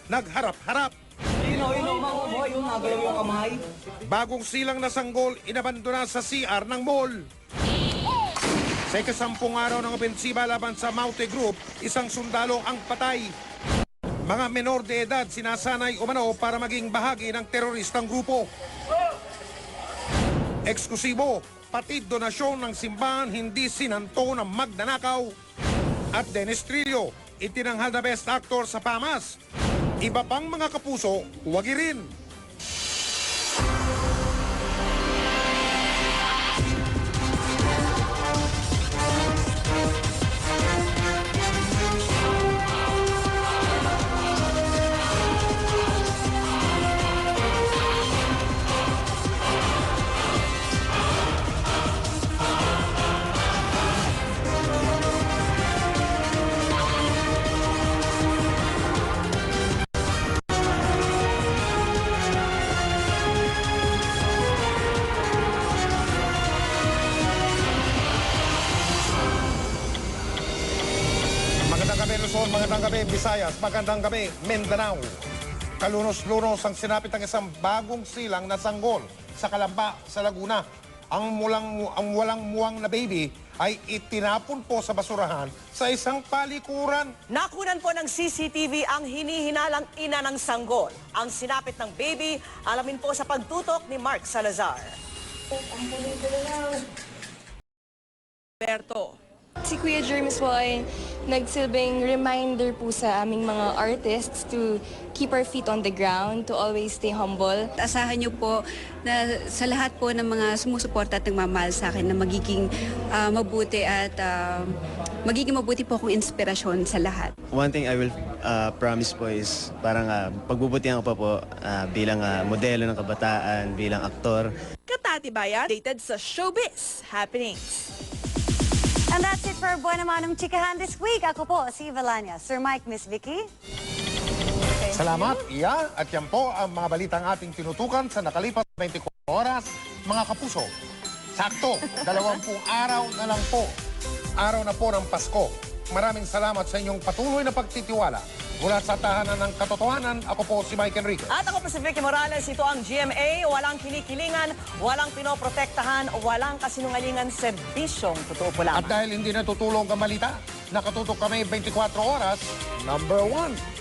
nagharap-harap. Mabuhay yung nagalaw yung kamay. Bagong silang na sanggol, inabandona sa CR ng mall. Sa ikasampung araw ng opensiba laban sa Maute Group, isang sundalo ang patay. Mga menor de edad sinasanay umano para maging bahagi ng teroristang grupo. Eksklusibo, pati donasyon ng simbahan hindi sinanto ng magnanakaw. At Dennis Trillo, itinanghal na Best Actor sa PAMAS. Iba pang mga kapuso, huwag rin. Magandang gabi Luzon, magandang gabi Visayas, magandang gabi Mindanao. Kalunos-lunos ang sinapit ng isang bagong silang na sanggol sa Calamba, sa Laguna. Ang walang muwang na baby ay itinapon po sa basurahan sa isang palikuran. Nakunan po ng CCTV ang hinihinalang ina ng sanggol. Ang sinapit ng baby, alamin po sa pagtutok ni Mark Salazar. Berto. Si Kuya Jermis po ay nagsilbing reminder po sa aming mga artists to keep our feet on the ground, to always stay humble. Asahan niyo po na sa lahat po ng mga sumusuporta at nagmamahal sa akin na magiging mabuti at magiging mabuti po akong inspirasyon sa lahat. One thing I will promise po is parang pagbubutihan ko pa po bilang modelo ng kabataan, bilang aktor. Katatibayan, dated sa Showbiz Happenings. And that's it for Buena Manong Chikahan this week. Ako po, si Valania. Sir Mike, Miss Vicky. Salamat, Iya. At yan po ang mga balitang ating tinutukan sa nakalipas 24 oras. Mga kapuso, sakto, 20 araw na lang po. Araw na po ng Pasko. Maraming salamat sa inyong patuloy na pagtitiwala. Mula sa tahanan ng katotohanan, ako po si Mike Enriquez. At ako po si Vicky Morales. Ito ang GMA. Walang kinikilingan, walang pinoprotektahan, walang kasinungalingan, serbisyong totoo po At lamang. dahil hindi natutulong ang balita, nakatutok kami 24 oras, number 1.